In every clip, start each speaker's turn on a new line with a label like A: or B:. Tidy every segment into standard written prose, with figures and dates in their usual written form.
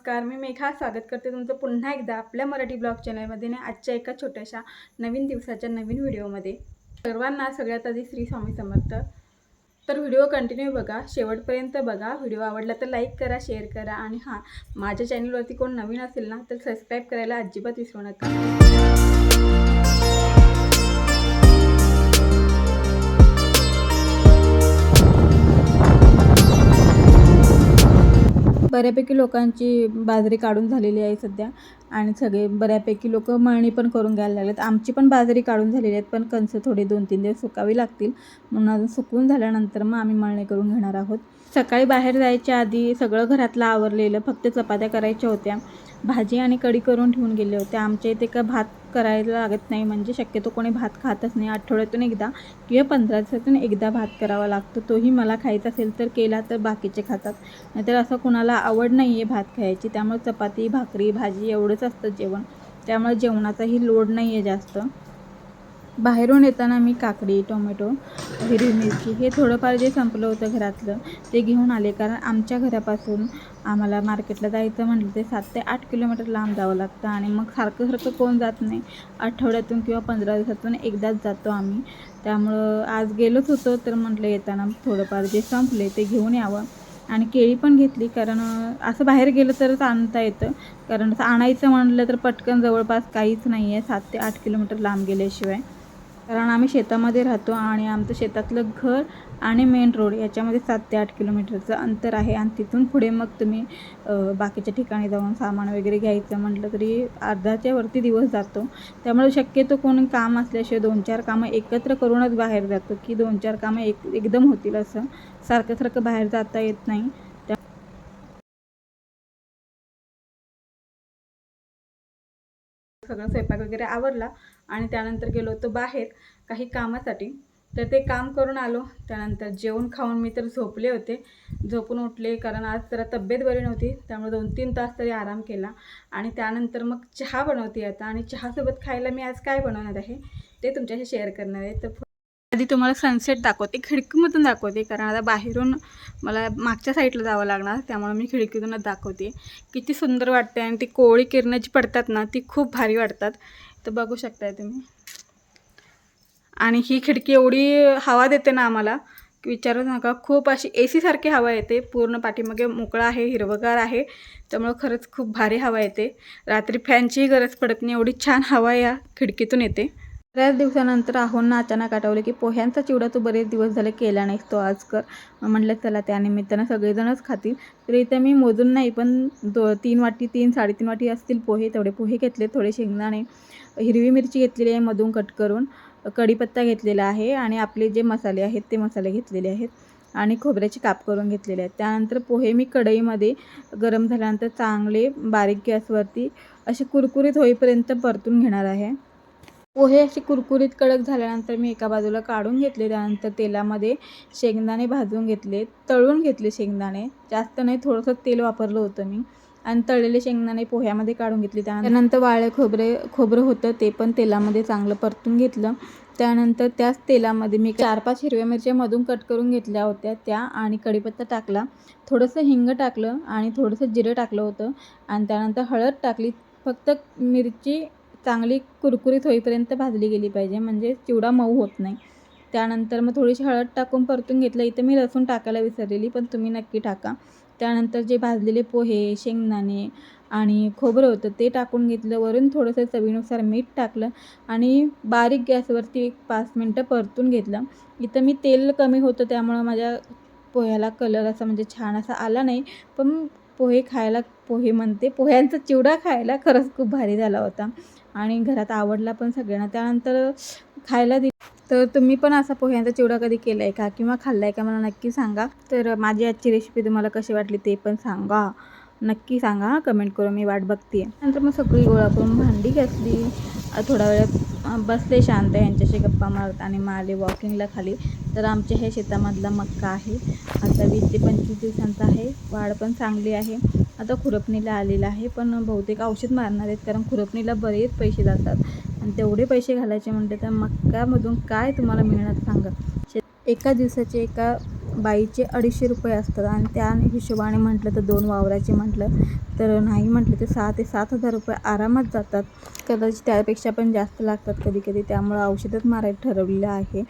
A: नमस्कार, मी मेघा स्वागत करते तुमचं पुन्हा एकदा आपल्या मराठी ब्लॉग चॅनलमध्ये आणि आजच्या एका छोट्याशा नवीन दिवसाच्या नवीन व्हिडिओमध्ये. सर्वांना सगळ्यात आधी श्री स्वामी समर्थ. तर व्हिडिओ कंटिन्यू बघा, शेवटपर्यंत बघा. व्हिडिओ आवडला तर लाईक करा, शेअर करा आणि हां, माझ्या चॅनलवरती कोण नवीन असेल ना तर सबस्क्राईब करायला अजिबात विसरू नका. बऱ्यापैकी लोकांची बाजरी काढून झालेली आहे सध्या आणि सगळे बऱ्यापैकी लोक मळणी पण करून घ्यायला लागलेत. आमची पण बाजरी काढून झालेली आहेत, पण कणसं थोडे 2-3 दिवस सुकावी लागतील, म्हणून अजून सुकवून झाल्यानंतर मग आम्ही मळणी करून घेणार आहोत. सकाळी बाहेर जायच्या आधी सगळं घरातलं आवरलेलं, फक्त चपात्या करायच्या होत्या. भाजी आणि कढी करून ठेवून गेले होते. आमच्या इथे का भात करायला लागत नाही, म्हणजे शक्यतो कोणी भात खातच नाही. आठवड्यातून एकदा किंवा 15 दिवसातून एकदा भात करावा लागतो. तोही मला खायचा असेल तर केला, तर बाकीचे खातात. नाहीतर असं कुणाला आवड नाही आहे भात खायची, त्यामुळे चपाती भाकरी भाजी एवढंच असतं जेवण. त्यामुळे जेवणाचाही लोड नाही आहे जास्त. बाहेरून येताना मी काकडी, टोमॅटो, हिरवी मिरची हे थोडंफार जे संपलं होतं घरातलं ते घेऊन आले, कारण आमच्या घरापासून आम्हाला मार्केटला जायचं म्हटलं ते 7 ते 8 किलोमीटर लांब जावं लागतं आणि मग सारखं कोण जात नाही. आठवड्यातून किंवा 15 दिवसातून एकदाच जातो आम्ही. त्यामुळं आज गेलोच होतो, तर म्हटलं येताना थोडंफार जे संपले ते घेऊन यावं. आणि केळी पण घेतली, कारण असं बाहेर गेलं तरच आणता येतं, कारण असं आणायचं म्हणलं तर पटकन जवळपास काहीच नाही आहे 7 ते 8 किलोमीटर लांब गेल्याशिवाय. कारण आम्ही शेतामध्ये राहतो आणि आमचं शेतातलं घर आणि मेन रोड याच्यामध्ये 7 ते 8 किलोमीटरचं अंतर आहे. आणि तिथून पुढे मग तुम्ही बाकीच्या ठिकाणी जाऊन सामान वगैरे घ्यायचं म्हटलं तरी अर्ध्याच्या वरती दिवस जातो. त्यामुळे शक्यतो कोणी काम असल्याशिवाय 2-4 कामं एकत्र करूनच बाहेर जातो, की 2-4 कामं एकदम होतील. असं सारखं बाहेर जाता येत नाही. सगळं स्वयंपाक वगैरे आवरला आणि त्यानंतर गेलो होतो बाहेर काही कामासाठी. तर ते काम करून आलो. त्यानंतर जेवण खाऊन मी तर झोपले होते. झोपून उठले, कारण आज जरा तब्येत बरी नव्हती, त्यामुळे 2-3 तास तरी आराम केला. आणि त्यानंतर मग चहा बनवते आता, आणि चहासोबत खायला मी आज काय बनवणार आहे ते तुमच्याशी शेअर करणार आहे. तर आधी तुम्हाला सनसेट दाखवते, खिडकीमधून दाखवते, कारण आता बाहेरून मला मागच्या साईडला जावं लागणार, त्यामुळे मी खिडकीतूनच दाखवते. किती सुंदर वाटते आणि ती कोवळी किरणं जी पडतात ना ती खूप भारी वाटतात. तर बघू शकताय तुम्ही. आणि ही खिडकी एवढी हवा देते ना आम्हाला, विचारूच नका. खूप अशी AC सारखी हवा येते. पूर्ण पाठीमागे मोकळा आहे, हिरवगार आहे, त्यामुळं खरंच खूप भारी हवा येते. रात्री फॅनचीही गरज पडत नाही, एवढी छान हवा या खिडकीतून येते. बऱ्याच दिवसानंतर आहोंना अचानक आठवलं की पोह्यांचा चिवडा तू बरेच दिवस झाले केला नाहीस, तो आज कर. म्हटलं चला त्यानिमित्तानं सगळेजणच खातील. तर इथं मी मोजून नाही, पण 3 वाटी 3-3.5 वाटी असतील पोहे, तेवढे पोहे घेतले. थोडे शेंगदाणे, हिरवी मिरची घेतलेली आहे मधून कट करून, कढीपत्ता घेतलेला आहे आणि आपले जे मसाले आहेत ते मसाले घेतलेले आहेत आणि खोबऱ्याचे काप करून घेतलेले आहेत. त्यानंतर पोहे मी कढईमध्ये गरम झाल्यानंतर चांगले बारीक गॅसवरती असे कुरकुरीत होईपर्यंत परतून घेणार आहे. पोहे असे कुरकुरीत कडक झाल्यानंतर मी एका बाजूला काढून घेतले. त्यानंतर तेलामध्ये शेंगदाणे भाजून घेतले, तळून घेतले शेंगदाणे, जास्त नाही, थोडंसं तेल वापरलं होतं मी. आणि तळलेले शेंगदाणे पोह्यामध्ये काढून घेतले. त्यानंतर वाळे खोबरं होतं ते पण तेलामध्ये चांगलं परतून घेतलं. त्यानंतर त्याच तेलामध्ये मी 4-5 हिरव्या मिरच्या मधून कट करून घेतल्या होत्या त्या, आणि कढीपत्ता टाकला, थोडंसं हिंग टाकलं आणि थोडंसं जिरं टाकलं होतं. आणि त्यानंतर हळद टाकली. फक्त मिरची चांगली कुरकुरीत होईपर्यंत भाजली गेली पाहिजे, म्हणजे चिवडा मऊ होत नाही. त्यानंतर मग थोडीशी हळद टाकून परतून घेतलं. इथं मी लसूण टाकायला विसरलेली, पण तुम्ही नक्की टाका. त्यानंतर जे भाजलेले पोहे, शेंगदाणे आणि खोबरं होतं ते टाकून घेतलं. वरून थोडंसं चवीनुसार मीठ टाकलं आणि बारीक गॅसवरती 1-5 मिनटं परतून घेतलं. इथं मी तेल कमी होतं, त्यामुळं माझ्या पोह्याला कलर असा म्हणजे छान असा आला नाही, पण पोह्यांचा चिवडा खायला खरंच खूप भारी झाला होता आणि घरात आवडला पण सगळ्यांना. त्यानंतर खायला तर तुम्ही पण असा पोह्यांचा चिवडा कधी केला आहे का किंवा खाल्ला आहे का मला नक्की सांगा. तर माझी आजची रेसिपी तुम्हाला कशी वाटली ते पण सांगा, नक्की सांगा, कमेंट करून मी वाट बघते. नंतर मग सगळी गोळा करून भांडी घातली. थोडा वेळ बसले शांत यांच्याशी गप्पा मारत आणि मग आले वॉकिंगला खाली. तर आमच्या हे शेतामधला मक्का आहे, आता 20 ते 25 दिवसांचा आहे, वाढ पण चांगली आहे. आता खुरपणीला आलेला आहे, पण बहुतेक औषध मारणार आहेत, कारण खुरपणीला बरेच पैसे जातात आणि तेवढे पैसे घालायचे म्हणते तर मक्कामधून काय तुम्हाला मिळणार सांगा. एका दिवसाचे एका बाईचे 250 रुपये असतात आणि त्या हिशोबाने म्हटलं तर 2 वावराचे म्हटलं तर नाही म्हटलं तर 6,000 ते 7,000 रुपये आरामात जातात. कदाचित त्यापेक्षा पण जास्त लागतात कधी कधी, त्यामुळं औषधच मारायचं ठरवलेलं आहे.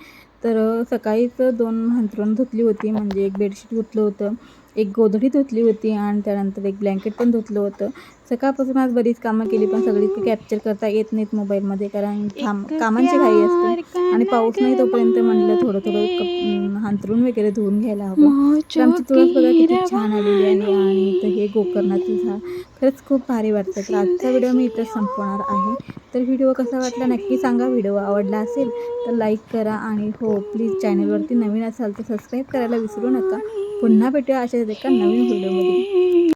A: तर सकाळीच 2 अंथरुण धुतली होती, म्हणजे एक बेडशीट धुतलं होतं, एक गोधडी धुतली होती आणि त्यानंतर एक ब्लँकेट पण धुतलं होतं. सकाळपासून आज बरीच कामं केली, पण सगळी कॅप्चर करता येत नाहीत मोबाईलमध्ये, कारण कामांची घाई असते आणि पाऊस नाही तोपर्यंत म्हटलं थोडं थोडं अंथरूण वगैरे धुवून घ्यायला हवं. तर आमची तुळस बघा किती छान आलेली आहे आणि इथं हे गोकर्णाचं झाड खरंच खूप भारी वाटतं. तर आजचा व्हिडिओ मी इथंच संपवणार आहे. तर व्हिडिओ कसा वाटला नक्की सांगा. व्हिडिओ आवडला असेल तर लाईक करा आणि हो प्लीज चॅनलवरती नवीन असाल तर सबस्क्राईब करायला विसरू नका. पुन्हा भेटूया अशाच एका नवीन व्हिडिओमध्ये.